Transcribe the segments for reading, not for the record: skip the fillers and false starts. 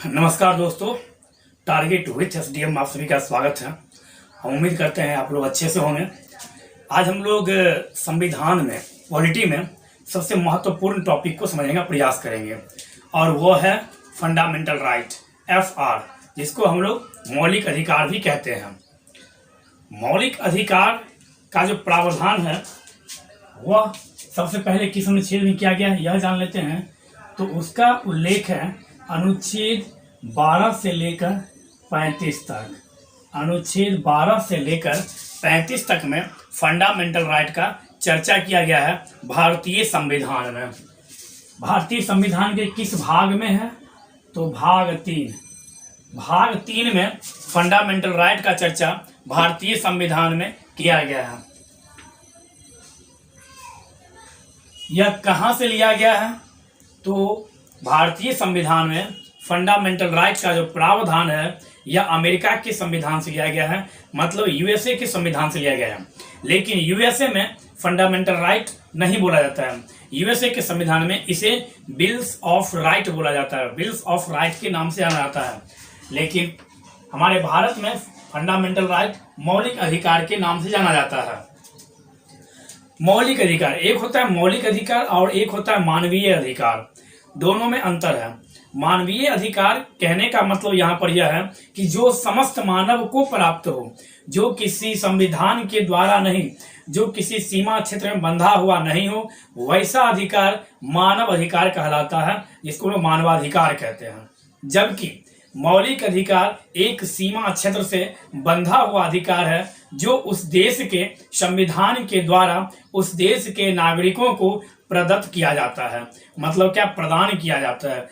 नमस्कार दोस्तों, target with SDM आप सभी का स्वागत है। हम उम्मीद करते हैं आप लोग अच्छे से होंगे। आज हम लोग संविधान में पॉलिटी में सबसे महत्वपूर्ण टॉपिक को समझने का प्रयास करेंगे और वो है फंडामेंटल राइट FR, जिसको हम लोग मौलिक अधिकार भी कहते हैं। मौलिक अधिकार का जो प्रावधान है वह सबसे पहले किस अनुच्छेद में किया गया है यह जान लेते हैं। तो उसका उल्लेख है अनुच्छेद 12 से लेकर 35 तक। अनुच्छेद 12 से लेकर 35 तक में फंडामेंटल राइट का चर्चा किया गया है भारतीय संविधान में। भारतीय संविधान के किस भाग में है? तो भाग 3। भाग 3 में फंडामेंटल राइट का चर्चा भारतीय संविधान में किया गया है। यह कहां से लिया गया है? तो भारतीय संविधान में फंडामेंटल राइट का जो प्रावधान है यह अमेरिका के संविधान से लिया गया है, मतलब यूएसए के संविधान से लिया गया है। लेकिन यूएसए में फंडामेंटल राइट नहीं बोला जाता है। यूएसए के संविधान में इसे बिल्स ऑफ राइट बोला जाता है, बिल्स ऑफ राइट के नाम से जाना जाता है। लेकिन हमारे भारत में फंडामेंटल राइट मौलिक अधिकार के नाम से जाना जाता है। मौलिक अधिकार, एक होता है मौलिक अधिकार और एक होता है मानवीय अधिकार। दोनों में अंतर है। मानवीय अधिकार कहने का मतलब यहाँ पर यह है कि जो समस्त मानव को प्राप्त हो, जो किसी संविधान के द्वारा नहीं, जो किसी सीमा क्षेत्र में बंधा हुआ नहीं हो, वैसा अधिकार मानव अधिकार कहलाता है, जिसको लोग मानवाधिकार कहते हैं। जबकि मौलिक अधिकार एक सीमा क्षेत्र से बंधा हुआ अधिकार है जो उस देश के संविधान के द्वारा उस देश के नागरिकों को प्रदत्त किया जाता है, मतलब क्या, प्रदान किया जाता है।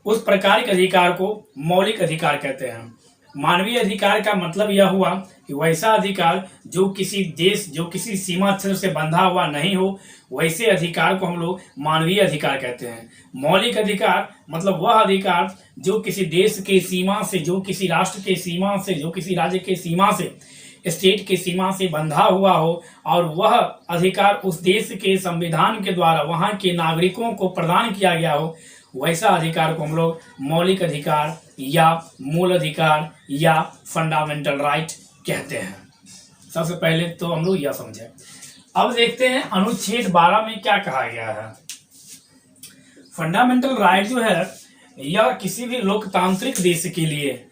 उस प्रकार के अधिकार को मौलिक अधिकार कहते हैं। मानवीय अधिकार का मतलब यह हुआ कि वैसा अधिकार जो किसी देश, जो किसी सीमा क्षेत्र से बंधा हुआ नहीं हो, वैसे अधिकार को हम लोग मानवीय अधिकार कहते हैं। मौलिक अधिकार मतलब वह अधिकार जो किसी देश के सीमा से, जो किसी राष्ट्र के सीमा से, जो किसी राज्य के सीमा से, स्टेट की सीमा से बंधा हुआ हो और वह अधिकार उस देश के संविधान के द्वारा वहां के नागरिकों को प्रदान किया गया हो, वैसा अधिकार को हम लोग मौलिक अधिकार या मूल अधिकार या फंडामेंटल राइट कहते हैं। सबसे पहले तो हम लोग यह समझे। अब देखते हैं अनुच्छेद 12 में क्या कहा गया है। फंडामेंटल राइट जो है यह किसी भी लोकतांत्रिक देश के लिए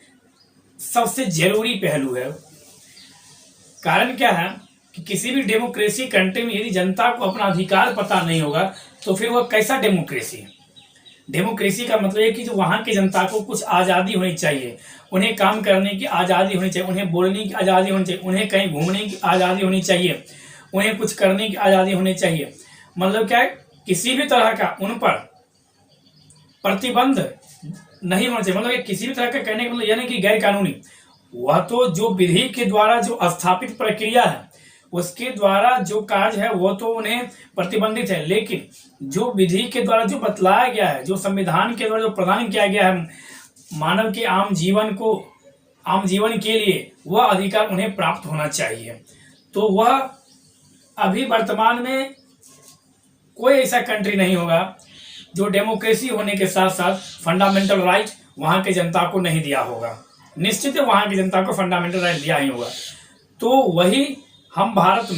सबसे जरूरी पहलू है। कारण क्या है कि किसी भी डेमोक्रेसी कंट्री में यदि जनता को अपना अधिकार पता नहीं होगा तो फिर वह कैसा डेमोक्रेसी? डेमोक्रेसी का मतलब है कि जो वहां की जनता को कुछ आजादी होनी चाहिए, उन्हें काम करने की आजादी होनी चाहिए, उन्हें बोलने की आजादी होनी चाहिए, उन्हें कहीं घूमने की आजादी होनी चाहिए, उन्हें कुछ करने की आजादी होनी चाहिए। मतलब क्या है, किसी भी तरह का उन पर प्रतिबंध नहीं होना चाहिए। मतलब किसी भी तरह का कहने का मतलब यह नहीं कि गैर कानूनी, वह तो जो विधि के द्वारा जो स्थापित प्रक्रिया है उसके द्वारा जो कार्य है वो तो उन्हें प्रतिबंधित है। लेकिन जो विधि के द्वारा जो बतलाया गया है, जो संविधान के द्वारा जो प्रदान किया गया है मानव के आम जीवन के लिए, वह अधिकार उन्हें प्राप्त होना चाहिए। तो वह अभी वर्तमान में कोई ऐसा कंट्री नहीं होगा जो डेमोक्रेसी होने के साथ साथ फंडामेंटल राइट वहां के जनता को नहीं दिया होगा। निश्चित है वहां की जनता को फंडामेंटल राइट दिया ही होगा। तो वही हम भारत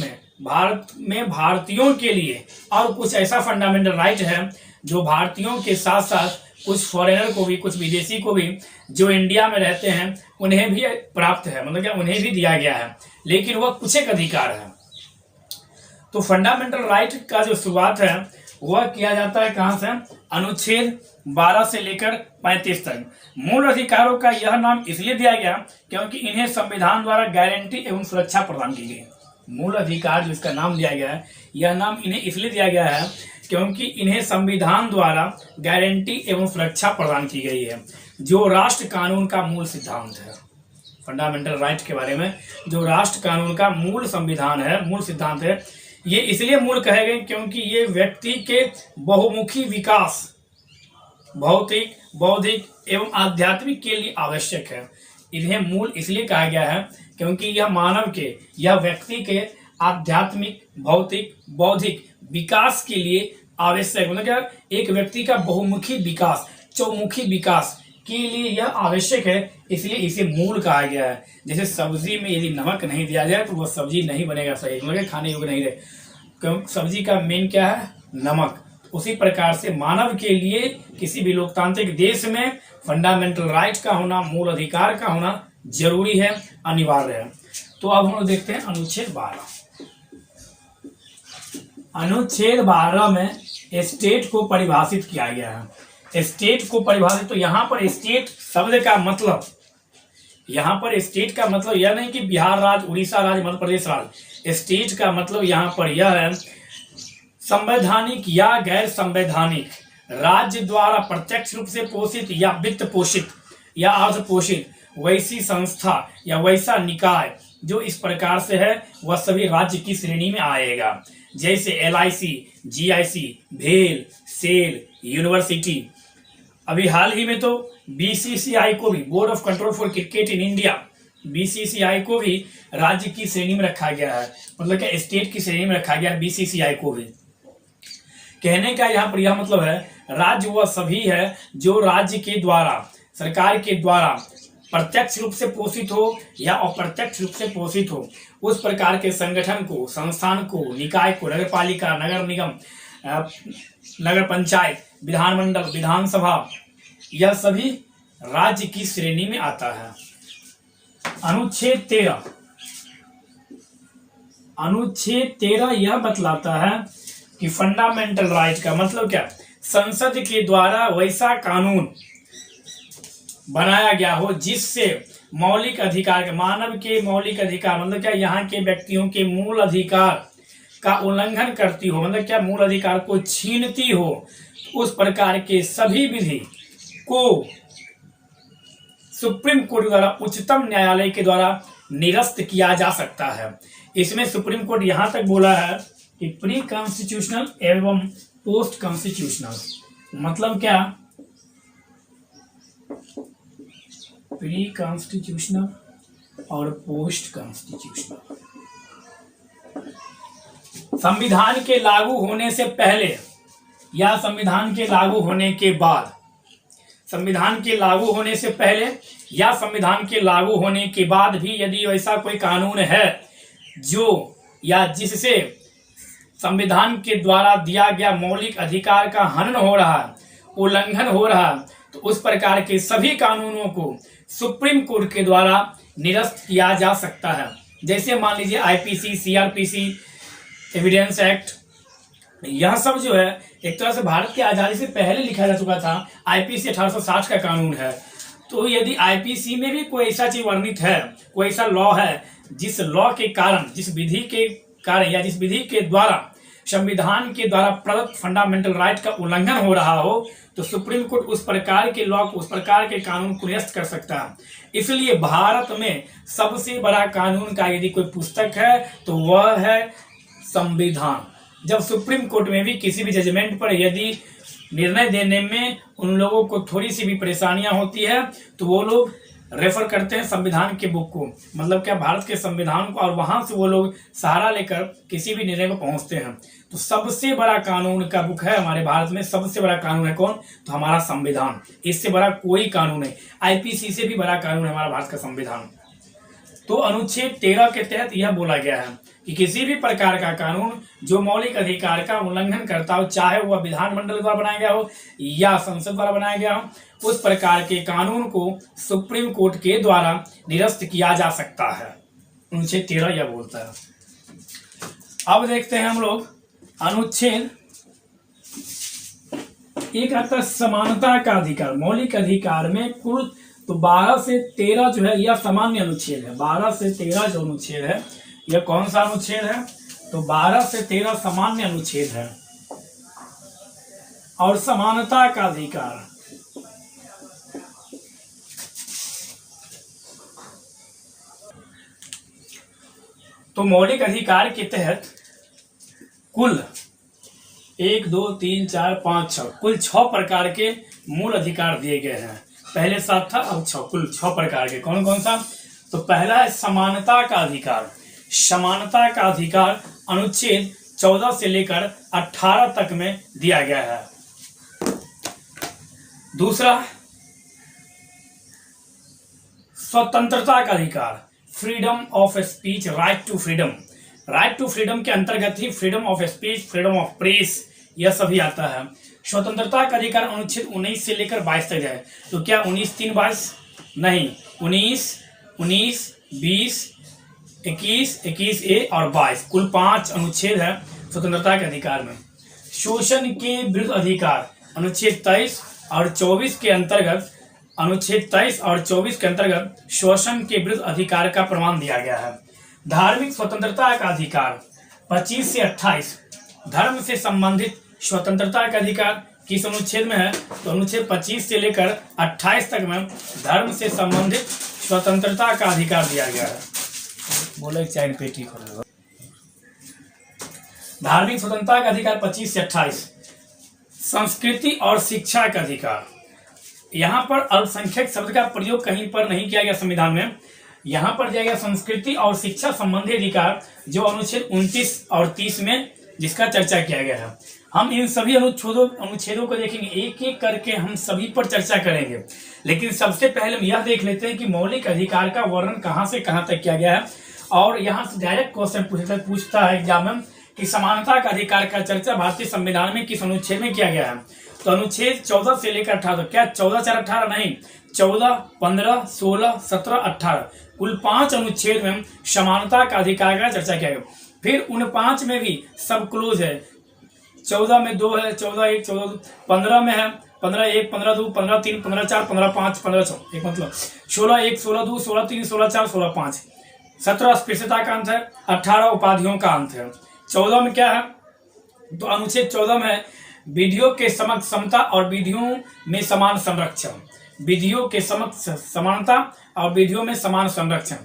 में भारतीयों के लिए और कुछ ऐसा फंडामेंटल राइट है जो भारतीयों के साथ साथ कुछ फॉरेनर को भी, कुछ विदेशी को भी जो इंडिया में रहते हैं उन्हें भी प्राप्त है, मतलब क्या, उन्हें भी दिया गया है। लेकिन वह कुछ एक अधिकार है। तो फंडामेंटल राइट का जो शुरुआत है वह किया जाता है कहां से? अनुच्छेद 12 से लेकर 35 तक। मूल अधिकारों का यह नाम इसलिए दिया गया क्योंकि इन्हें संविधान द्वारा गारंटी एवं सुरक्षा प्रदान की गई। मूल अधिकार जो इसका नाम दिया गया है, यह नाम इन्हें इसलिए दिया गया है क्योंकि इन्हें संविधान द्वारा गारंटी एवं सुरक्षा प्रदान की गई है, जो राष्ट्र कानून का मूल सिद्धांत है। फंडामेंटल राइट के बारे में जो राष्ट्र कानून का मूल संविधान है, मूल सिद्धांत है, ये इसलिए मूल कहे गए क्योंकि ये व्यक्ति के बहुमुखी विकास, भौतिक, बौद्धिक एवं आध्यात्मिक के लिए आवश्यक है। इन्हें मूल इसलिए कहा गया है क्योंकि यह मानव के, यह व्यक्ति के आध्यात्मिक, भौतिक, बौद्धिक विकास के लिए आवश्यक, मतलब क्या, एक व्यक्ति का बहुमुखी विकास, चौमुखी विकास के लिए यह आवश्यक है, इसलिए इसे मूल कहा गया है। जैसे सब्जी में यदि नमक नहीं दिया जाए तो वह सब्जी नहीं बनेगा, सही मतलब खाने योग्य नहीं रहे, क्योंकि सब्जी का मेन क्या है, नमक। उसी प्रकार से मानव के लिए किसी भी लोकतांत्रिक देश में फंडामेंटल राइट का होना, मूल अधिकार का होना जरूरी है, अनिवार्य है। तो अब हम लोग देखते हैं अनुच्छेद 12। अनुच्छेद 12 में स्टेट को परिभाषित किया गया है। स्टेट को परिभाषित, तो यहाँ पर स्टेट शब्द का मतलब, यहाँ पर स्टेट का मतलब यह नहीं कि बिहार राज्य, उड़ीसा राज्य, मध्य प्रदेश राज्य। स्टेट का मतलब यहाँ पर यह है संवैधानिक या गैर संवैधानिक राज्य द्वारा प्रत्यक्ष रूप से पोषित या वित्त पोषित या अर्थ पोषित वैसी संस्था या वैसा निकाय जो इस प्रकार से है, वह सभी राज्य की श्रेणी में आएगा। जैसे LIC, GIC, भेल, सेल, यूनिवर्सिटी। अभी हाल ही में तो BCCI को भी, board of control for cricket in India, BCCI को भी राज्य की श्रेणी में रखा गया है, मतलब क्या स्टेट की श्रेणी में रखा गया है BCCI को भी। कहने का यहाँ पर यह मतलब है, राज्य वह सभी है जो राज्य के द्वारा, सरकार के द्वारा प्रत्यक्ष रूप से पोषित हो या अप्रत्यक्ष रूप से पोषित हो, उस प्रकार के संगठन को, संस्थान को, निकाय को, नगर पालिका, नगर निगम, नगर पंचायत, विधानमंडल, विधानसभा, यह सभी राज्य की श्रेणी में आता है। अनुच्छेद 13, अनुच्छेद 13 यह बतलाता है कि फंडामेंटल राइट का मतलब क्या, संसद के द्वारा वैसा कानून बनाया गया हो जिससे मौलिक अधिकार के, मानव के मौलिक अधिकार मतलब क्या, यहाँ के व्यक्तियों के मूल अधिकार का उल्लंघन करती हो, मतलब क्या, मूल अधिकार को छीनती हो, उस प्रकार के सभी विधि को सुप्रीम कोर्ट द्वारा, उच्चतम न्यायालय के द्वारा निरस्त किया जा सकता है। इसमें सुप्रीम कोर्ट यहां तक बोला है कि प्री कॉन्स्टिट्यूशनल एवं पोस्ट कॉन्स्टिट्यूशनल, मतलब क्या, प्री कॉन्स्टिट्यूशनल और पोस्ट कॉन्स्टिट्यूशनल। संविधान के लागू होने से पहले या संविधान के लागू होने के बाद, संविधान के लागू होने से पहले या संविधान के लागू होने के बाद भी यदि ऐसा कोई कानून है जो या जिससे संविधान के द्वारा दिया गया मौलिक अधिकार का हनन हो रहा है, उल्लंघन हो रहा है, तो उस प्रकार के सभी कानूनों को सुप्रीम कोर्ट के द्वारा निरस्त किया जा सकता है। जैसे मान लीजिए IPC, CRPC, एविडेंस एक्ट, यह सब जो है एक तरह से भारत की आजादी से पहले लिखा जा चुका था। IPC 1860 का कानून है, तो यदि IPC में भी कोई ऐसा चीज वर्णित है, कोई ऐसा लॉ है जिस लॉ के कारण, जिस विधि के कारण या जिस विधि के द्वारा संविधान के द्वारा प्रदत्त फंडामेंटल राइट का उल्लंघन हो रहा हो, तो सुप्रीम कोर्ट उस प्रकार के लॉ को, उस प्रकार के कानून को निरस्त कर सकता है। इसलिए भारत में सबसे बड़ा कानून का यदि कोई पुस्तक है तो वह है संविधान। जब सुप्रीम कोर्ट में भी किसी भी जजमेंट पर यदि निर्णय देने में उन लोगों को थोड़ी सी भी परेशानियां होती है तो वो लोग रेफर करते हैं संविधान के बुक को, मतलब क्या, भारत के संविधान को, और वहां से वो लोग सहारा लेकर किसी भी निर्णय पर पहुंचते हैं। तो सबसे बड़ा कानून का बुक है हमारे भारत में, सबसे बड़ा कानून है कौन, तो हमारा संविधान। इससे बड़ा कोई कानून नहीं, IPC से भी बड़ा कानून है हमारा भारत का संविधान। तो अनुच्छेद 13 के तहत यह बोला गया है कि किसी भी प्रकार का कानून जो मौलिक अधिकार का उल्लंघन करता हो, चाहे वह विधानमंडल द्वारा बनाया गया हो या संसद द्वारा बनाया गया हो, उस प्रकार के कानून को सुप्रीम कोर्ट के द्वारा निरस्त किया जा सकता है। अनुच्छेद 13 यह बोलता है। अब देखते हैं हम लोग अनुच्छेद एक आता है समानता का अधिकार। मौलिक अधिकार में कुल तो 12 से 13 जो है यह सामान्य अनुच्छेद है। 12 से 13 जो अनुच्छेद है यह कौन सा अनुच्छेद है, तो 12 से 13 सामान्य अनुच्छेद है। और समानता का अधिकार, तो मौलिक अधिकार के तहत कुल 1 2 3 4 5 6 कुल 6 प्रकार के मूल अधिकार दिए गए हैं। पहले 7 था, अब 6, कुल 6 प्रकार के। कौन कौन सा, तो पहला है समानता का अधिकार। समानता का अधिकार अनुच्छेद 14 से लेकर 18 तक में दिया गया है। दूसरा स्वतंत्रता का अधिकार, freedom of speech, right to freedom. Right to freedom के अंतर्गत ही freedom of speech, freedom of press, यह सभी आता है। स्वतंत्रता का अधिकार अनुच्छेद 19 से लेकर 22 तक है। तो क्या 19, 3, 22 नहीं, 19, 20, 21, 21A और 22, कुल 5 अनुच्छेद है स्वतंत्रता के अधिकार में। शोषण के विरुद्ध अधिकार, अनुच्छेद 23 और 24 के अंतर्गत, अनुच्छेद 23 और 24 के अंतर्गत शोषण के विरुद्ध अधिकार का प्रमाण दिया गया है। धार्मिक स्वतंत्रता का अधिकार 25 से 28, धर्म से संबंधित स्वतंत्रता का अधिकार किस अनुच्छेद में है? तो अनुच्छेद 25 से लेकर 28 तक में धर्म से संबंधित स्वतंत्रता का अधिकार दिया गया है। बोले चाइन पेटी खोलो। धार्मिक स्वतंत्रता का अधिकार 25 से 28। संस्कृति और शिक्षा का अधिकार, यहाँ पर अल्पसंख्यक शब्द का प्रयोग कहीं पर नहीं किया गया संविधान में। यहाँ पर दिया गया संस्कृति और शिक्षा संबंधी अधिकार, जो अनुच्छेद 29 और 30 में जिसका चर्चा किया गया है। हम इन सभी अनुच्छेदों को देखेंगे, एक एक करके हम सभी पर चर्चा करेंगे। लेकिन सबसे पहले हम यह देख लेते हैं कि मौलिक अधिकार का वर्णन कहाँ से कहाँ तक किया गया है। और यहाँ से डायरेक्ट क्वेश्चन पूछता है एग्जाम में कि समानता का अधिकार का चर्चा भारतीय संविधान में किस अनुच्छेद में किया गया है? तो अनुच्छेद 14 से लेकर 18, क्या 14, 4, 18 नहीं, 14, 15, 16, 17, 18, कुल 5 अनुच्छेद में समानता का अधिकार का चर्चा किया गया। फिर उन 5 में भी सब क्लोज है। 14 में 2 है, 14, 1, 14, 15 में है 15, 1, 15, 2, 15, 3, 15, 4, 15, 5, 15, 6, एक मतलब 16, 1, 16, 2, 16, 3, 16, 4, 16, 5, 17 अस्पृश्यता का अंत है, 18 उपाधियों का अंत है। 14 में क्या है? तो अनुच्छेद 14 में विधियों के समक्ष समता और विधियों में समान संरक्षण, विधियों के समक्ष समानता और विधियों में समान संरक्षण।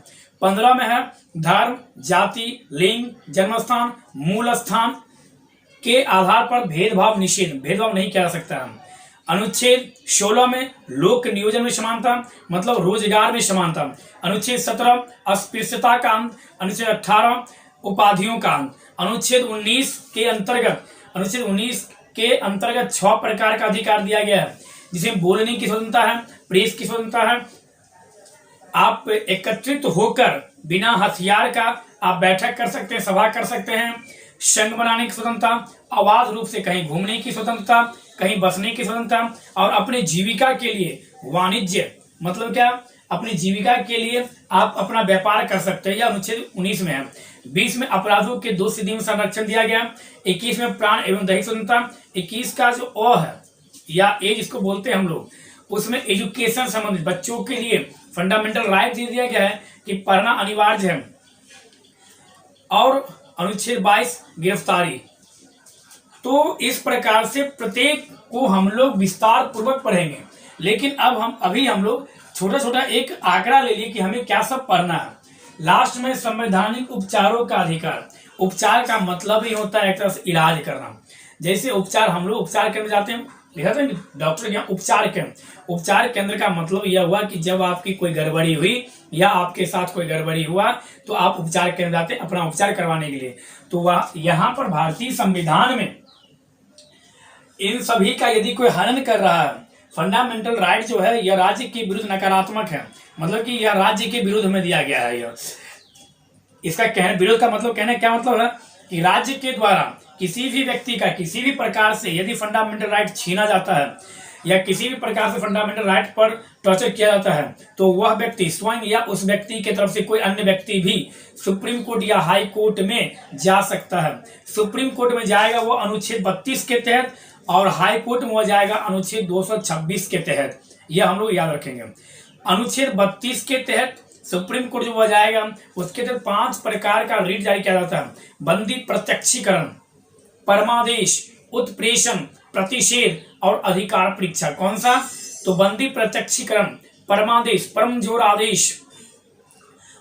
15 में है धर्म, जाति, लिंग, जन्मस्थान, मूल स्थान के आधार पर भेदभाव निषेध, भेदभाव नहीं किया जा सकता है। अनुच्छेद 16 में लोक नियोजन में समानता, मतलब रोजगार में समानता। अनुच्छेद 17 अस्पृश्यता का अंत। अनुच्छेद 18 उपाधियों का अंत। अनुच्छेद 19 के अंतर्गत 6 प्रकार का अधिकार दिया गया है, जिसमें बोलने की स्वतंत्रता है, प्रेस की स्वतंत्रता है, आप एकत्रित होकर बिना हथियार का आप बैठक कर सकते हैं, सभा कर सकते हैं, संघ बनाने की स्वतंत्रता, अवैध रूप से कहीं घूमने की स्वतंत्रता, कहीं बसने की स्वतंत्रता, और अपने जीविका के लिए वाणिज्य, मतलब क्या, अपनी जीविका के लिए आप अपना व्यापार कर सकते हैं। यह अनुच्छेद 19 में है। 20 में अपराधों के दोष सिद्धि में संरक्षण दिया गया। 21 में प्राण एवं दैहिक स्वतंत्रता। 21 का जो अ है या ए जिसको बोलते हैं हम लोग, उसमें एजुकेशन संबंधित बच्चों के लिए फंडामेंटल राइट दे दिया गया है कि पढ़ना अनिवार्य है। और अनुच्छेद 22 गिरफ्तारी। तो इस प्रकार से प्रत्येक को हम लोग विस्तार पूर्वक पढ़ेंगे। लेकिन अब अभी हम लोग छोटा छोटा एक आंकड़ा ले लिए कि हमें क्या सब पढ़ना है। लास्ट में संवैधानिक उपचारों का अधिकार। उपचार का मतलब ही होता है एक तरह से इलाज करना। जैसे उपचार, हम लोग उपचार केंद्र जाते हैं, लिखा था डॉक्टर के यहाँ उपचार केंद्र। उपचार केंद्र का मतलब यह हुआ कि जब आपकी कोई गड़बड़ी हुई या आपके साथ कोई गड़बड़ी हुआ तो आप उपचार केंद्र जाते हैं अपना उपचार करवाने के लिए। तो वह यहाँ पर भारतीय संविधान में इन सभी का यदि कोई हनन कर रहा है, फंडामेंटल राइट जो है यह राज्य के विरुद्ध नकारात्मक है, मतलब कि यह राज्य के विरुद्ध में दिया गया है। यह इसका विरोध का मतलब कहने क्या मतलब है कि राज्य के द्वारा किसी भी व्यक्ति का किसी भी प्रकार से यदि फंडामेंटल राइट छीना जाता है या किसी भी प्रकार से फंडामेंटल राइट पर टॉर्चर किया जाता है तो वह व्यक्ति स्वयं या उस व्यक्ति की तरफ से कोई अन्य व्यक्ति भी सुप्रीम कोर्ट या हाई कोर्ट में जा सकता है। सुप्रीम कोर्ट में जाएगा वो अनुच्छेद 32 के तहत और हाई कोर्ट में हो जाएगा अनुच्छेद 226 के तहत। यह हम लोग याद रखेंगे। अनुच्छेद 32 के तहत सुप्रीम कोर्ट जो हो जाएगा उसके तहत 5 प्रकार का रीट जारी किया जाता है। बंदी प्रत्यक्षीकरण, परमादेश, उत्प्रेषण, प्रतिषेध और अधिकार परीक्षा। कौन सा? तो बंदी प्रत्यक्षीकरण, परमादेश, परम जोर आदेश,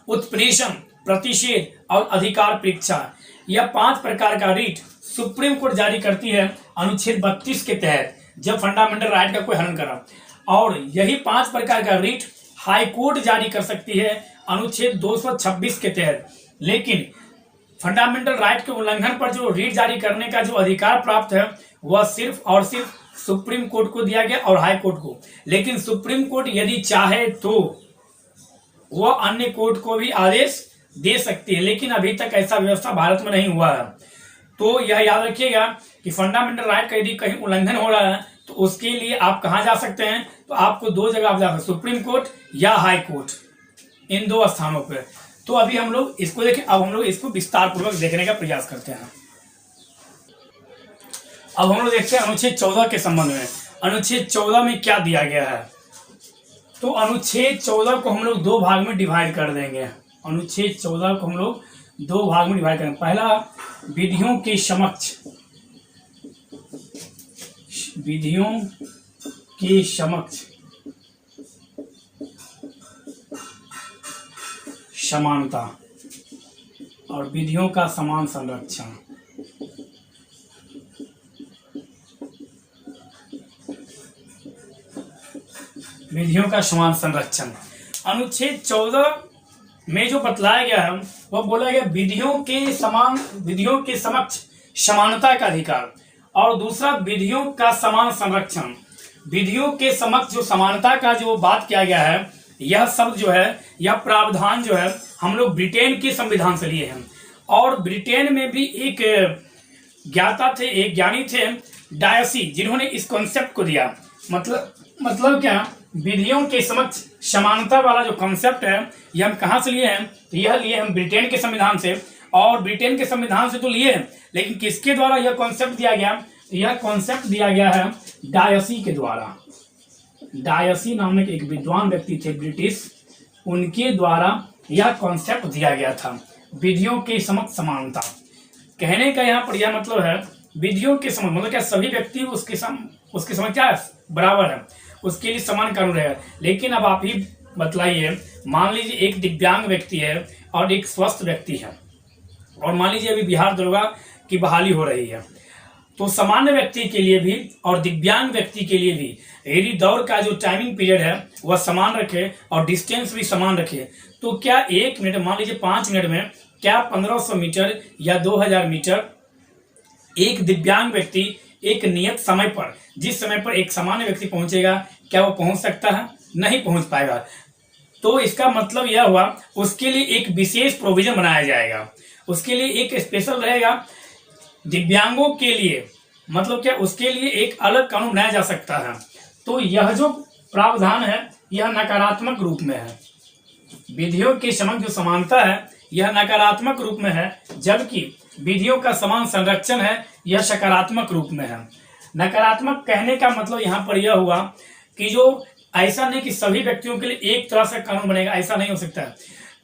उत्प्रेषण, प्रतिषेध और अधिकार परीक्षा। यह 5 प्रकार का रीट सुप्रीम कोर्ट जारी करती है अनुच्छेद 32 के तहत जब फंडामेंटल राइट का कोई हनन करा। और यही 5 प्रकार का रीट हाई कोर्ट जारी कर सकती है अनुच्छेद 226 के तहत। लेकिन फंडामेंटल राइट के उल्लंघन पर जो रीट जारी करने का जो अधिकार प्राप्त है वह सिर्फ और सिर्फ सुप्रीम कोर्ट को दिया गया और हाई कोर्ट को। लेकिन सुप्रीम कोर्ट यदि चाहे तो वह अन्य कोर्ट को भी आदेश दे सकती है, लेकिन अभी तक ऐसा व्यवस्था भारत में नहीं हुआ है। तो यह याद रखिएगा कि फंडामेंटल राइट का यदि कहीं उल्लंघन हो रहा है तो उसके लिए आप कहां जा सकते हैं, तो आपको दो जगह आप जा सकते हैं, सुप्रीम कोर्ट या हाई कोर्ट, इन दो स्थानों पर। तो अभी हम लोग इसको देखें, अब हम लोग इसको विस्तार पूर्वक देखने का प्रयास करते हैं। अब हम लोग देखते हैं अनुच्छेद 14 के संबंध में। अनुच्छेद 14 में क्या दिया गया है, तो अनुच्छेद 14 को हम लोग दो भाग में डिवाइड कर देंगे। अनुच्छेद 14 को हम लोग दो भाग में डिवाइड करेंगे। पहला, विधियों के समक्ष, विधियों के समक्ष समानता और विधियों का समान संरक्षण। विधियों का समान संरक्षण अनुच्छेद 14 में जो बतलाया गया है वह बोला गया विधियों के समक्ष समानता का अधिकार, और दूसरा विधियों का समान संरक्षण। विधियों के समक्ष जो समानता का जो बात किया गया है, यह शब्द जो है, यह प्रावधान जो है हम लोग ब्रिटेन के संविधान से लिए हैं। और ब्रिटेन में भी एक ज्ञाता थे, एक ज्ञानी थे डायसी, जिन्होंने इस कॉन्सेप्ट को दिया। मतलब क्या, विधियों के समक्ष समानता वाला जो कॉन्सेप्ट है, यह हम कहां से लिए हैं, तो यह लिए हम ब्रिटेन के संविधान से। और ब्रिटेन के संविधान से तो लिए हैं, लेकिन किसके द्वारा यह कॉन्सेप्ट दिया गया, तो यह कॉन्सेप्ट दिया गया है डायसी के द्वारा। डायसी नामक एक विद्वान व्यक्ति थे ब्रिटिश, उनके द्वारा यह कॉन्सेप्ट दिया गया था, विधियों के समक्ष समानता। कहने का यहाँ पर यह मतलब है, विधियों के समक्ष मतलब क्या, सभी व्यक्ति उसके समक्ष क्या बराबर है, उसके लिए समान कानून रहेगा। लेकिन अब आप ही बतलाइए, मान लीजिए एक दिव्यांग व्यक्ति है और एक स्वस्थ व्यक्ति है, और मान लीजिए अभी बिहार दरोगा की बहाली हो रही है, तो सामान्य व्यक्ति के लिए भी और दिव्यांग व्यक्ति के लिए भी यदि दौड़ का जो टाइमिंग पीरियड है वह समान रखे और डिस्टेंस भी समान रखे, तो क्या 1 मिनट, मान लीजिए 5 मिनट में क्या 1500 मीटर या 2000 मीटर एक दिव्यांग व्यक्ति एक नियत समय पर, जिस समय पर एक सामान्य व्यक्ति पहुंचेगा, क्या वो पहुंच सकता है? नहीं पहुंच पाएगा। तो इसका मतलब यह हुआ, उसके लिए एक विशेष प्रोविजन बनाया जाएगा, उसके लिए एक स्पेशल रहेगा दिव्यांगों के लिए, मतलब क्या, उसके लिए एक अलग कानून बनाया जा सकता है। तो यह जो प्रावधान है यह नकारात्मक रूप में है। विधियों के समक्ष जो समानता है यह नकारात्मक रूप में है, जबकि विधियों का समान संरक्षण है यह सकारात्मक रूप में है। नकारात्मक कहने का मतलब यहाँ पर यह हुआ कि जो ऐसा नहीं कि सभी व्यक्तियों के लिए एक तरह से कानून बनेगा, ऐसा नहीं हो सकता है।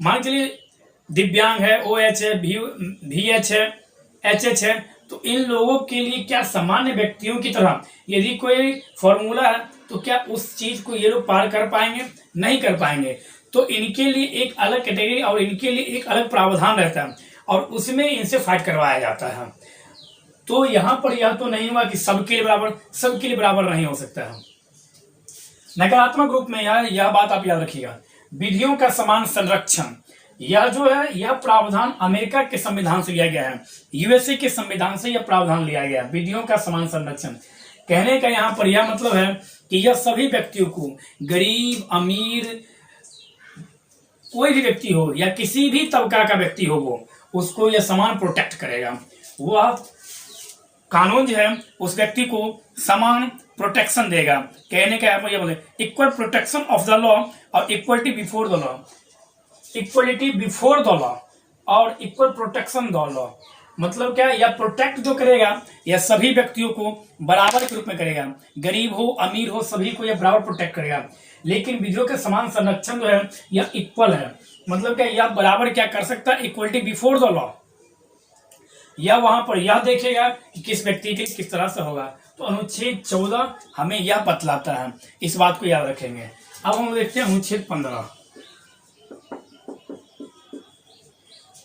मान चलिए दिव्यांग है, OH है, VH है, HH है, तो इन लोगों के लिए क्या सामान्य व्यक्तियों की तरह यदि कोई फॉर्मूला है तो क्या उस चीज को ये लोग पार कर पाएंगे? नहीं कर पाएंगे। तो इनके लिए एक अलग कैटेगरी और इनके लिए एक अलग प्रावधान रहता है, और उसमें इनसे फाइट करवाया जाता है। तो यहां पर यह तो नहीं हुआ कि सबके लिए बराबर नहीं हो सकता है। नकारात्मक रूप में यह बात आप याद रखिएगा। विधियों का समान संरक्षण, यह जो है यह प्रावधान अमेरिका के संविधान से लिया गया है, USA के संविधान से यह प्रावधान लिया गया है, विधियों का समान संरक्षण। कहने का यहाँ पर यह मतलब है कि यह सभी व्यक्तियों को, गरीब अमीर कोई भी व्यक्ति हो या किसी भी तबका का व्यक्ति हो, वो उसको यह समान प्रोटेक्ट करेगा। वह कानून जो है उस व्यक्ति को समान प्रोटेक्शन देगा। कहने का यह बोले equal protection of the law और equality before the law, equality before the law और इक्वल प्रोटेक्शन द लॉ। मतलब क्या, यह प्रोटेक्ट जो करेगा यह सभी व्यक्तियों को बराबर के रूप में करेगा, गरीब हो अमीर हो सभी को यह बराबर प्रोटेक्ट करेगा। लेकिन विधियों के समान संरक्षण जो है यह इक्वल है, मतलब क्या, यह बराबर क्या कर सकता है, इक्वलिटी बिफोर द लॉ। यह वहां पर यह देखेगा कि किस व्यक्ति के किस तरह से होगा। तो अनुच्छेद 14 हमें यह बतलाता है, इस बात को याद रखेंगे। अब हम देखते हैं अनुच्छेद 15।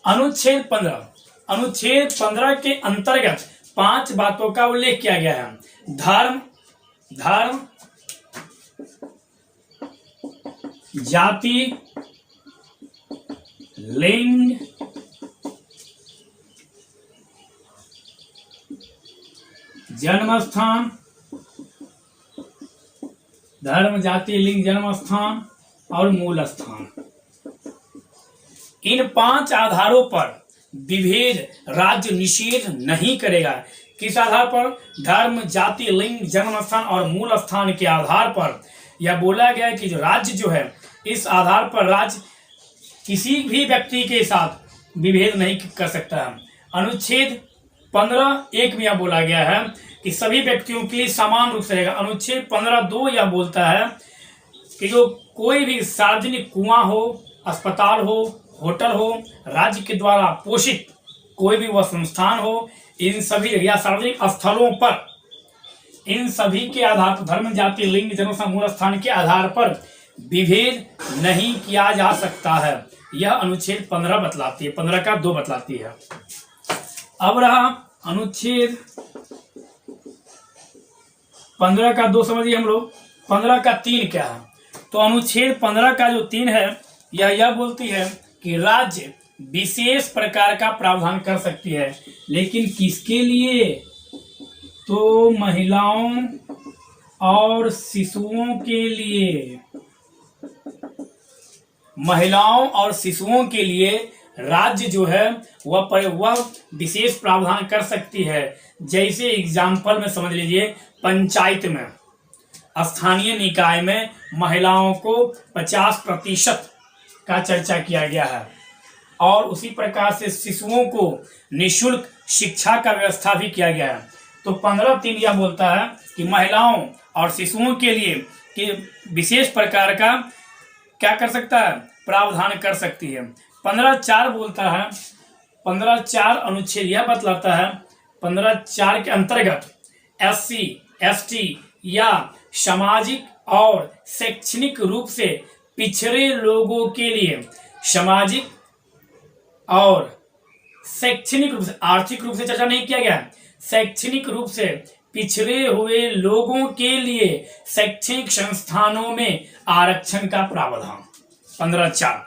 अनुच्छेद 15 के अंतर्गत 5 बातों का उल्लेख किया गया है। धर्म, जाति, लिंग, जन्म स्थान, धर्म, जाति, लिंग, जन्म स्थान और मूल स्थान। इन 5 आधारों पर विभेद राज्य निषेध नहीं करेगा। किस आधार पर? धर्म, जाति, लिंग, जन्म स्थान और मूल स्थान के आधार पर यह बोला गया है कि जो राज्य जो है, इस आधार पर राज्य किसी भी व्यक्ति के साथ विभेद नहीं कर सकता है। अनुच्छेद 15(1) में यह बोला गया है कि सभी व्यक्तियों के लिए समान रूप से रहेगा। अनुच्छेद 15(2) यह बोलता है कि जो कोई भी सार्वजनिक कुआं हो, अस्पताल हो, होटल हो, राज्य के द्वारा पोषित कोई भी वह संस्थान हो, इन सभी या सार्वजनिक स्थलों पर इन सभी के आधार पर धर्म, जाति, लिंग, जन्म, मूल स्थान के आधार पर विभेद नहीं किया जा सकता है। यह अनुच्छेद 15 बतलाती है, 15(2) बतलाती है। अब रहा अनुच्छेद 15(2) समझिए हम लोग। 15(3) क्या है? तो अनुच्छेद 15 का जो 3 है, यह बोलती है कि राज्य विशेष प्रकार का प्रावधान कर सकती है, लेकिन किसके लिए? तो महिलाओं और शिशुओं के लिए। महिलाओं और शिशुओं के लिए राज्य जो है वह विशेष प्रावधान कर सकती है। जैसे एग्जाम्पल में समझ लीजिए, पंचायत में, स्थानीय निकाय में महिलाओं को 50% का चर्चा किया गया है, और उसी प्रकार से शिशुओं को निःशुल्क शिक्षा का व्यवस्था भी किया गया है। तो 15(3) यह बोलता है कि महिलाओं और शिशुओं के लिए कि विशेष प्रकार का क्या कर सकता है? प्रावधान कर सकती है। 15(4) बोलता है, 15(4) अनुच्छेद यह बतलाता है, 15(4) के अंतर्गत SC, ST या सामाजिक और शैक्षणिक रूप से पिछड़े लोगों के लिए, सामाजिक और शैक्षणिक रूप से, आर्थिक रूप से चर्चा नहीं किया गया, शैक्षणिक रूप से पिछड़े हुए लोगों के लिए शैक्षणिक संस्थानों में आरक्षण का प्रावधान। 15(4).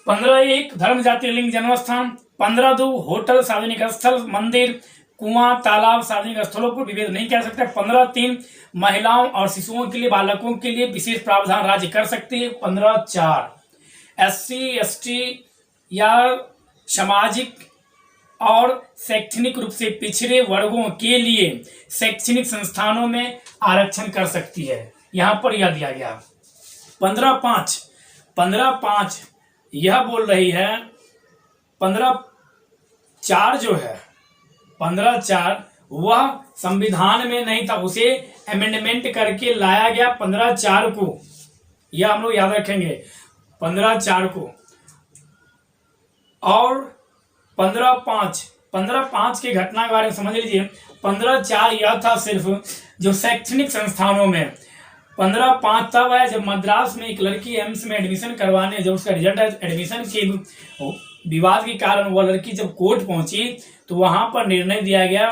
15(1) धर्म, जाति, लिंग, जन्म स्थान। 15(2) होटल, सार्वजनिक स्थल, मंदिर, कुआं, तालाब, सार्वजनिक स्थलों पर विभेद नहीं कर सकते। 15(3) महिलाओं और शिशुओं के लिए, बालकों के लिए विशेष प्रावधान राज्य कर सकती है। 15(4) SC, ST या सामाजिक और शैक्षणिक रूप से पिछड़े वर्गों के लिए शैक्षणिक संस्थानों में आरक्षण कर सकती है। यहां पर यह दिया गया। 15(5) यह बोल रही है, 15(4) जो है, 15(4) वह संविधान में नहीं था, उसे अमेंडमेंट करके लाया गया 15(4) को। यह हम लोग याद रखेंगे, 15(4) को। और 15(5) के घटना के बारे में समझ लीजिए। 15(4) यह था सिर्फ जो शैक्षणिक संस्थानों में। 15(5) तब है जब मद्रास में एक लड़की एम्स में एडमिशन करवाने, जब उसका रिजल्ट एडमिशन के विवाद के कारण वह लड़की जब कोर्ट पहुंची, तो वहां पर निर्णय दिया गया,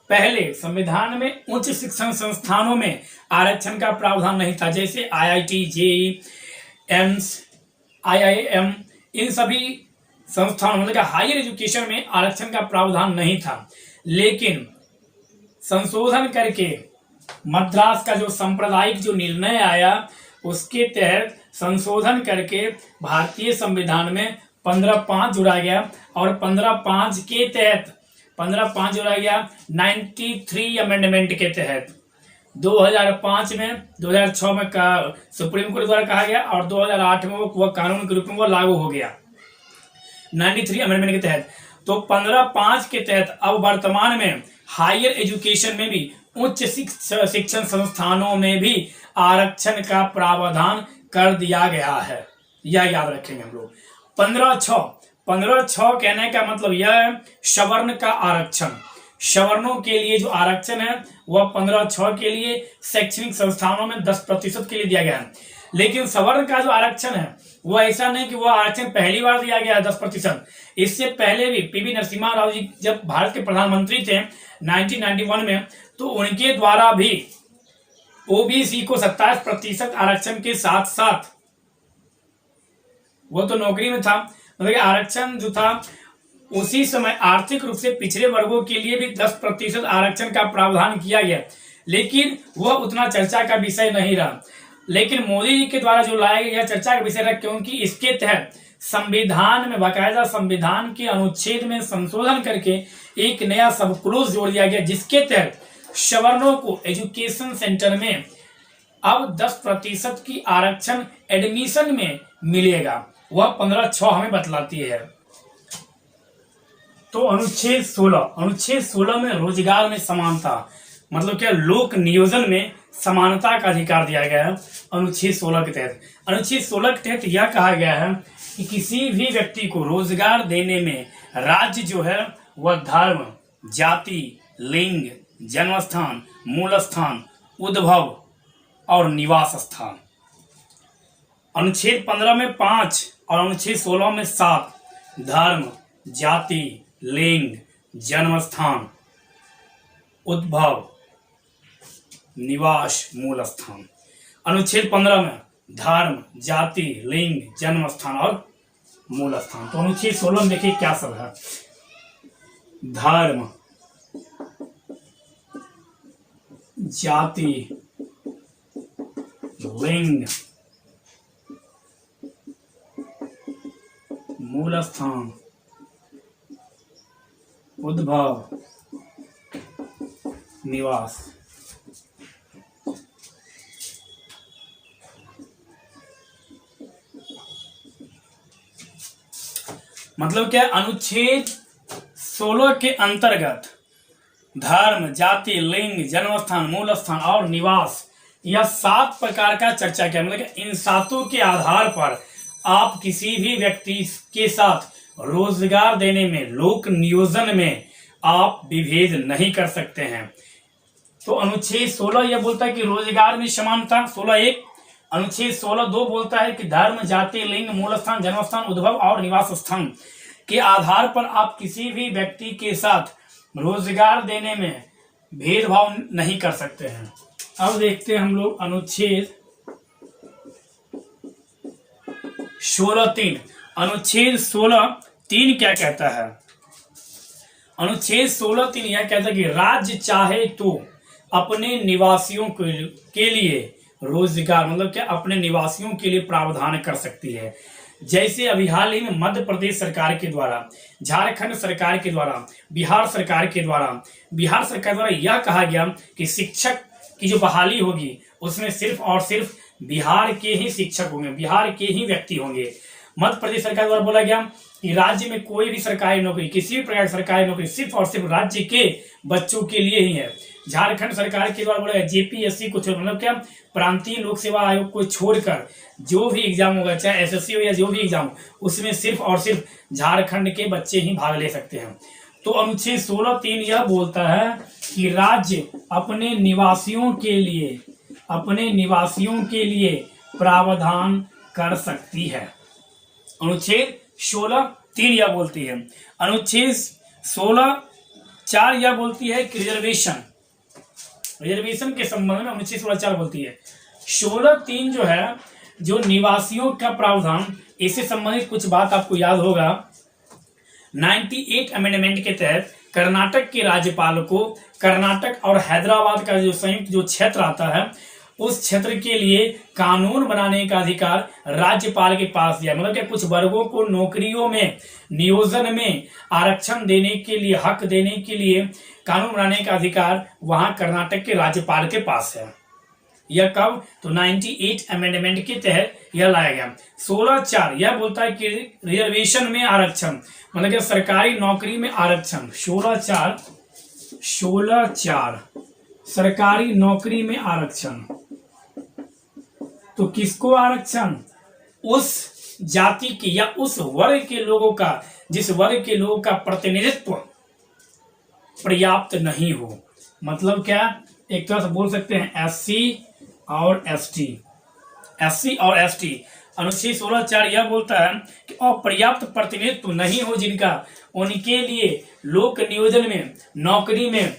पहले संविधान में उच्च शिक्षण संस्थानों में आरक्षण का प्रावधान नहीं था, जैसे IIT, JEE, एम्स, IIM, इन सभी संस्थानों मतलब हायर एजुकेशन में आरक्षण का प्रावधान नहीं था। लेकिन संशोधन करके मद्रास का जो सांप्रदायिक जो निर्णय आया, उसके तहत संशोधन करके भारतीय संविधान में 15(5) जोड़ा गया, और 15(5) के तहत 15(5) जोड़ा गया 93 अमेंडमेंट के तहत। 2005 में, 2006 में सुप्रीम कोर्ट द्वारा कहा गया, और 2008 में वह कानून के रूप में वह लागू हो गया 93 अमेंडमेंट के तहत। तो 15(5) के तहत अब वर्तमान में हायर एजुकेशन में भी, उच्च शिक्षण संस्थानों में भी आरक्षण का प्रावधान कर दिया गया है। यह याद रखेंगे हम लोग। 15(6) कहने का मतलब यह है सवर्ण का आरक्षण। सवर्णों के लिए जो आरक्षण है वह 15(6) के लिए शैक्षणिक संस्थानों में 10% के लिए दिया गया है। लेकिन सवर्ण का जो आरक्षण है वह ऐसा नहीं कि वह आरक्षण पहली बार दिया गया है 10%। इससे पहले भी PV नरसिम्हा राव जी जब भारत के प्रधानमंत्री थे 1991 में, तो उनके द्वारा भी OBC को 27% आरक्षण के साथ साथ, वो तो नौकरी में था, मतलब आरक्षण जो था उसी समय आर्थिक रूप से पिछड़े वर्गों के लिए भी 10% आरक्षण का प्रावधान किया गया, लेकिन वह उतना चर्चा का विषय नहीं रहा। लेकिन मोदी जी के द्वारा जो लाया गया चर्चा का विषय रहा, क्योंकि इसके तहत संविधान में बाकायदा संविधान के अनुच्छेद में संशोधन करके एक नया सब क्लोज जोड़ दिया गया, जिसके तहत सवर्णों को एजुकेशन सेंटर में अब 10% की आरक्षण एडमिशन में मिलेगा। वह 15(6) हमें बतलाती है। तो अनुच्छेद 16 में रोजगार में समानता, मतलब क्या, लोक नियोजन में समानता का अधिकार दिया गया है अनुच्छेद 16 के तहत। अनुच्छेद 16 के तहत यह कहा गया है कि किसी भी व्यक्ति को रोजगार देने में राज्य जो है वह धर्म, जाति, लिंग, जन्मस्थान, मूल स्थान, उद्भव और निवास स्थान। अनुच्छेद 15 में 5 और अनुच्छेद 16 में 7 धर्म, जाति, लिंग, जन्मस्थान, उद्भव, निवास, मूल स्थान। अनुच्छेद 15 में धर्म, जाति, लिंग, जन्मस्थान और मूल स्थान। तो अनुच्छेद 16 में देखिए क्या सब है। धर्म, जाति, लिंग, मूल स्थान, उद्भव, निवास। मतलब क्या, अनुच्छेद 16 के अंतर्गत धर्म, जाति, लिंग, जन्मस्थान, मूल स्थान और निवास, यह 7 प्रकार का चर्चा किया। मतलब इन 7 के आधार पर आप किसी भी व्यक्ति के साथ रोजगार देने में, लोक नियोजन में आप विभेद नहीं कर सकते हैं। तो अनुच्छेद 16 यह बोलता है कि रोजगार में समानता 16(1), अनुच्छेद 16(2) बोलता है कि धर्म, जाति, लिंग, मूल स्थान, जन्मस्थान, उद्भव और निवास स्थान के आधार पर आप किसी भी व्यक्ति के साथ रोजगार देने में भेदभाव नहीं कर सकते हैं। अब देखते हैं हम लोग अनुच्छेद 16(3). अनुच्छेद 16(3) क्या कहता है? अनुच्छेद 16(3) यह कहता है कि राज्य चाहे तो अपने निवासियों के लिए रोजगार, मतलब क्या, अपने निवासियों के लिए प्रावधान कर सकती है। जैसे अभी हाल ही में मध्य प्रदेश सरकार के द्वारा, झारखंड सरकार के द्वारा, बिहार सरकार द्वारा यह कहा गया कि शिक्षक की जो बहाली होगी उसमें सिर्फ और सिर्फ बिहार के ही शिक्षक होंगे, बिहार के ही व्यक्ति होंगे। मध्य प्रदेश सरकार द्वारा बोला गया कि राज्य में कोई भी सरकारी नौकरी, किसी भी प्रकार की सरकारी नौकरी सिर्फ और सिर्फ राज्य के बच्चों के लिए ही है। झारखंड सरकार के द्वारा बोला गया जेपीएससी को, मतलब क्या, प्रांतीय लोक सेवा आयोग को छोड़कर जो भी एग्जाम होगा, चाहे एसएससी हो या जो भी एग्जाम, उसमें सिर्फ और सिर्फ झारखंड के बच्चे ही भाग ले सकते हैं। तो अनुच्छेद 16(3) यह बोलता है कि राज्य अपने निवासियों के लिए प्रावधान कर सकती है। अनुच्छेद 16(3) यह बोलती है। अनुच्छेद 16(4) यह बोलती है कि रिजर्वेशन के संबंध में अनुच्छेद 16(4) बोलती है। 16(3) जो है, जो निवासियों का प्रावधान, इससे संबंधित कुछ बात आपको याद होगा। 98 अमेंडमेंट के तहत कर्नाटक के राज्यपाल को कर्नाटक और हैदराबाद का जो संयुक्त जो क्षेत्र आता है, उस क्षेत्र के लिए कानून बनाने का अधिकार राज्यपाल के पास दिया। मतलब कि कुछ वर्गों को नौकरियों में, नियोजन में आरक्षण देने के लिए, हक देने के लिए कानून बनाने का अधिकार वहां कर्नाटक के राज्यपाल के पास है। यह कब? तो 98 अमेंडमेंट के तहत यह लाया गया। 16(4) यह बोलता है कि रिजर्वेशन में आरक्षण, मतलब कि सरकारी नौकरी में आरक्षण। 16(4) सरकारी नौकरी में आरक्षण। तो किसको आरक्षण? उस जाति के या उस वर्ग के लोगों का, जिस वर्ग के लोगों का प्रतिनिधित्व पर्याप्त नहीं हो। मतलब क्या, एक तरह से बोल सकते हैं एससी और एसटी। अनुच्छेद 16(4) यह बोलता है कि अपर्याप्त प्रतिनिधित्व नहीं हो जिनका, उनके लिए लोक नियोजन में, नौकरी में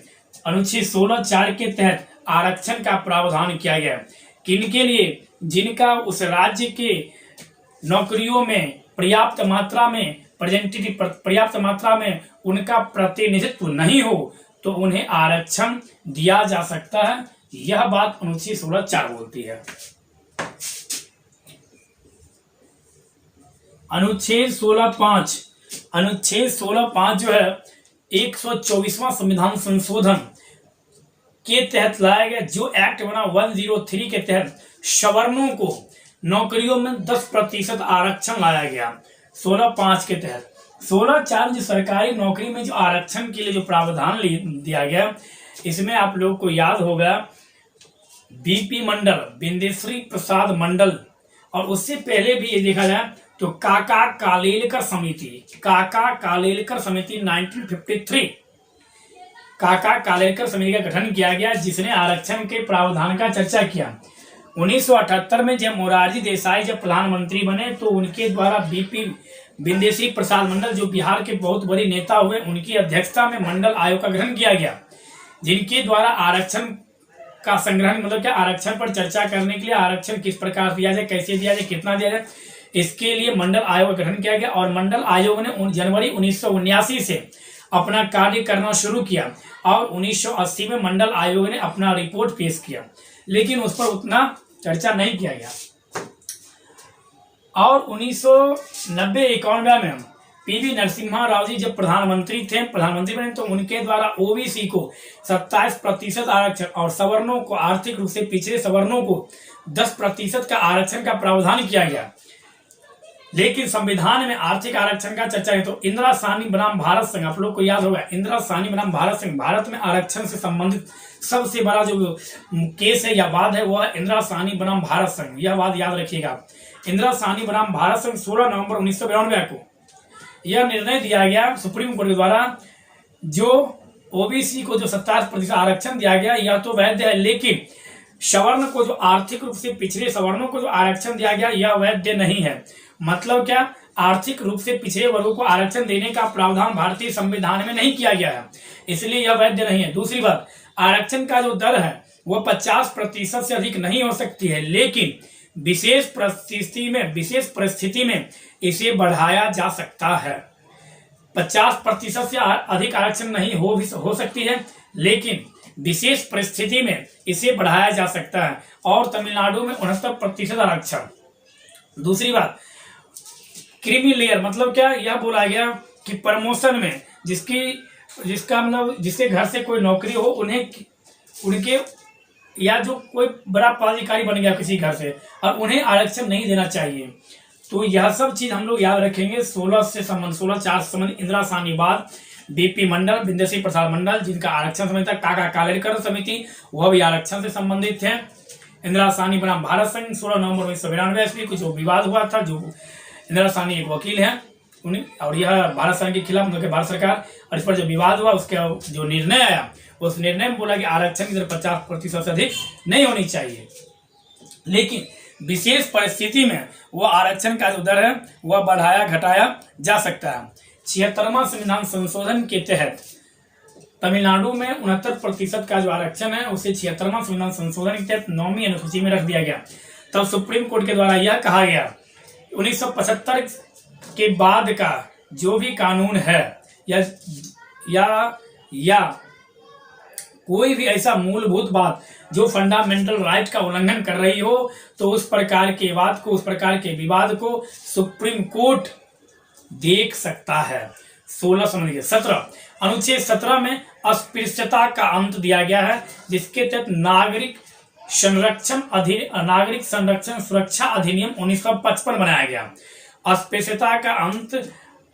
अनुच्छेद 16(4) के तहत आरक्षण का प्रावधान किया गया। किनके लिए? जिनका उस राज्य के नौकरियों में पर्याप्त मात्रा में उनका प्रतिनिधित्व नहीं हो, तो उन्हें आरक्षण दिया जा सकता है। यह बात अनुच्छेद 16(4) बोलती है। अनुच्छेद 16(5), अनुच्छेद 16(5) जो है 124वां संविधान संशोधन के तहत लाया गया, जो एक्ट बना 103 के तहत सवर्णों को नौकरियों में 10% आरक्षण लाया गया 16(5) के तहत। 16(4) जो सरकारी नौकरी में जो आरक्षण के लिए जो प्रावधान दिया गया, इसमें आप लोग को याद होगा बीपी मंडल, बिंदेश्वरी प्रसाद मंडल, और उससे पहले भी ये देखा जाए तो काका कालेलकर समिति, काका कालेलकर समिति 1953, काका कालेलकर समिति का गठन किया गया, जिसने आरक्षण के प्रावधान का चर्चा किया। 1978 में जब मोरारजी देसाई जब प्रधानमंत्री बने तो उनके द्वारा बीपी बिंदेश्वरी प्रसाद मंडल, जो बिहार के बहुत बड़े नेता हुए, उनकी अध्यक्षता में मंडल आयोग का गठन किया गया, जिनके द्वारा आरक्षण का संग्रहण, मतलब क्या आरक्षण पर चर्चा करने के लिए आरक्षण किस प्रकार दिया जाए, कैसे दिया जाए, कितना दिया जाए, इसके लिए मंडल आयोग का गठन किया गया। और मंडल आयोग ने जनवरी 1979 से अपना कार्य करना शुरू किया और 1980 में मंडल आयोग ने अपना रिपोर्ट पेश किया, लेकिन उस पर उतना चर्चा नहीं किया गया। और 1990-91 में पीवी नरसिम्हा राव जी जब प्रधानमंत्री बने, तो उनके द्वारा ओबीसी को 27% आरक्षण और सवर्णों को, आर्थिक रूप से पिछड़े सवर्णों को 10% का आरक्षण का प्रावधान किया गया। लेकिन संविधान में आर्थिक आरक्षण का चर्चा है तो इंदिरा साहनी बनाम भारत संघ, आप लोग को याद होगा इंदिरा साहनी बनाम भारत संघ, भारत में आरक्षण से संबंधित सबसे बड़ा जो केस है या वाद है वह इंदिरा साहनी बनाम भारत संघ, यह वाद याद रखिएगा। इंदिरा साहनी बनाम भारत संघ 16 नवंबर 1992 को यह निर्णय दिया गया सुप्रीम कोर्ट के द्वारा, जो ओबीसी को जो 27% आरक्षण दिया गया यह तो वैध है, लेकिन सवर्ण को जो आर्थिक रूप से पिछड़े सवर्णों को जो आरक्षण दिया गया यह वैध नहीं है। मतलब क्या, आर्थिक रूप से पिछड़े वर्गों को आरक्षण देने का प्रावधान भारतीय संविधान में नहीं किया गया है, इसलिए यह वैध नहीं है। दूसरी बात, आरक्षण का जो दर है वह 50% से अधिक नहीं हो सकती है, लेकिन विशेष परिस्थिति में इसे बढ़ाया जा सकता है। 50% से अधिक आरक्षण नहीं हो सकती है, लेकिन विशेष परिस्थिति में इसे बढ़ाया जा सकता है। और तमिलनाडु में 69% आरक्षण। दूसरी बात, क्रीमी लेयर, मतलब क्या, यह बोला गया कि प्रमोशन में जिसका मतलब जिसके घर से कोई नौकरी हो, उनके या जो कोई बड़ा पदाधिकारी बन गया किसी घर से और उन्हें आरक्षण नहीं देना चाहिए। तो यह सब चीज हम लोग याद रखेंगे। 16(4) से संबंध इंदिरा साहनी बाद बीपी मंडल, बिंदेश्वरी प्रसाद मंडल, जिनका आरक्षण संबंधित था, काका कालेलकर समिति, वह भी आरक्षण से संबंधित है। इंदिरा साहनी बनाम भारत संघ 16 नवंबर 1992 ईस्वी कुछ विवाद हुआ था, जो इंदिरा साहनी एक वकील है और यह भारत संघ के खिलाफ, मतलब भारत सरकार, और इस पर जो विवाद हुआ उसका जो निर्णय आया, उस निर्णय में बोला कि आरक्षण की दर 50% से अधिक नहीं होनी चाहिए, लेकिन विशेष परिस्थिति में वह आरक्षण का जो दर है वह बढ़ाया घटाया जा सकता है। 76वां संविधान संशोधन के तहत तमिलनाडु में 69% का जो आरक्षण है उसे 76वां संविधान संशोधन के तहत 9वीं अनुसूची में रख दिया गया। तब सुप्रीम कोर्ट के द्वारा यह कहा गया 1975 के बाद का जो भी कानून है या कोई भी ऐसा मूलभूत बात जो फंडामेंटल राइट का उल्लंघन कर रही हो, तो उस प्रकार के विवाद को सुप्रीम कोर्ट देख सकता है। 17 अनुच्छेद 17 में अस्पृश्यता का अंत दिया गया है, जिसके तहत नागरिक संरक्षण सुरक्षा अधिनियम 1955 बनाया गया। अस्पृश्यता का अंत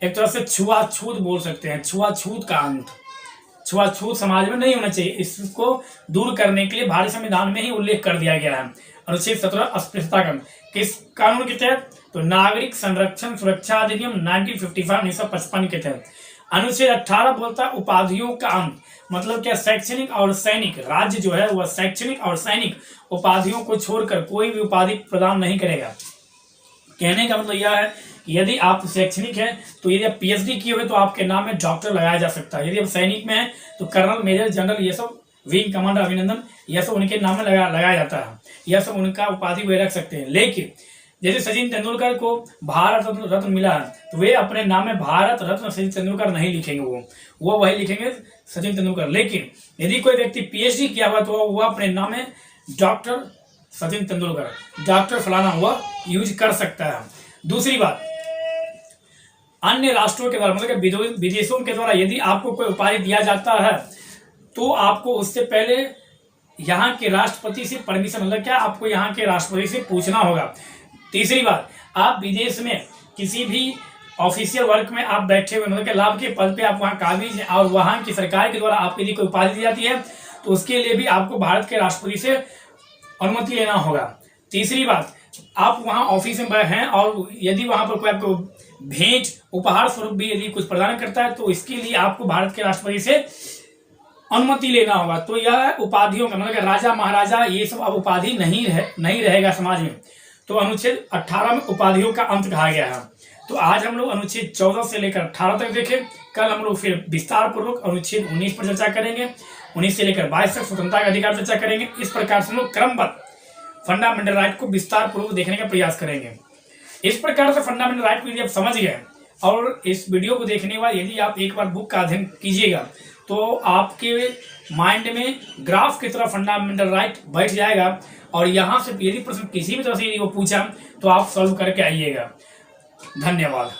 एक तरह से छुआछूत बोल सकते हैं, छुआछूत का अंत। छुआछूत समाज में नहीं होना चाहिए, इसको दूर करने के लिए भारतीय संविधान में ही उल्लेख कर दिया गया है। अनुच्छेद 17 अस्पृश्यता का किस कानून के तहत, तो नागरिक संरक्षण सुरक्षा अधिनियम 1955 के तहत। अनुच्छेद 18 बोलता है उपाधियों का अंत, मतलब क्या, शैक्षणिक और सैनिक राज्य जो है वह शैक्षणिक और सैनिक उपाधियों को छोड़कर कोई भी उपाधि प्रदान नहीं करेगा। कहने का मतलब यह है कि यदि आप शैक्षणिक हैं तो यदि आप पीएचडी किए हुए तो आपके नाम में डॉक्टर लगाया जा सकता है। यदि आप सैनिक में हैं तो कर्नल, मेजर, जनरल, ये सब विंग कमांडर, अभिनंदन, यह सब उनके नाम में लगाया जाता है। यह सब उनका उपाधि वे रख सकते हैं। लेकिन जैसे सचिन तेंदुलकर को भारत रत्न मिला है तो वे अपने नाम में भारत रत्न सचिन तेंदुलकर नहीं लिखेंगे, वो वही लिखेंगे सचिन तेंदुलकर। लेकिन यदि कोई व्यक्ति पीएचडी किया हुआ तो वह अपने नाम में डॉक्टर सचिन तेंदुलकर, डॉक्टर फलाना हुआ यूज कर सकता है। दूसरी बात, अन्य राष्ट्रों के द्वारा मतलब कि विदेशों के द्वारा यदि आपको कोई उपाधि दिया जाता है तो आपको उससे पहले यहाँ के राष्ट्रपति से परमिशन, मतलब क्या, आपको यहाँ के राष्ट्रपति से पूछना होगा। तीसरी बात, आप विदेश में किसी भी ऑफिशियल वर्क में आप बैठे हुए मतलब कि लाभ के पद पे आप वहाँ काबिज हैं और वहाँ की सरकार के द्वारा आपके लिए कोई उपाधि दी जाती है तो उसके लिए भी आपको भारत के राष्ट्रपति से अनुमति लेना होगा। तीसरी बात, आप वहाँ ऑफिस में हैं और यदि वहाँ पर कोई आपको भेंट उपहार स्वरूप भी यदि कुछ प्रदान करता है तो इसके लिए आपको भारत के राष्ट्रपति से अनुमति लेना होगा। तो यह उपाधियों का मतलब राजा महाराजा ये सब अब उपाधि नहीं रहेगा समाज में। तो अनुच्छेद 18 में उपाधियों का अंत कहा गया है। तो आज हम लोग अनुच्छेद 14 से लेकर 18 तक देखें। कल हम लोग फिर विस्तार पूर्वक अनुच्छेद 19 पर चर्चा करेंगे। 19 से लेकर 22 तक स्वतंत्रता का अधिकार चर्चा करेंगे। इस प्रकार से हम लोग क्रमबद्ध फंडामेंटल राइट को विस्तार पूर्वक देखने का प्रयास करेंगे। इस प्रकार से फंडामेंटल राइट को यदि आप समझ गए और इस वीडियो को देखने के बाद यदि आप एक बार बुक का अध्ययन कीजिएगा तो आपके माइंड में ग्राफ की तरह फंडामेंटल राइट बैठ जाएगा और यहाँ से यदि प्रश्न किसी भी तरह से यदि वो पूछा तो आप सॉल्व करके आइएगा। धन्यवाद।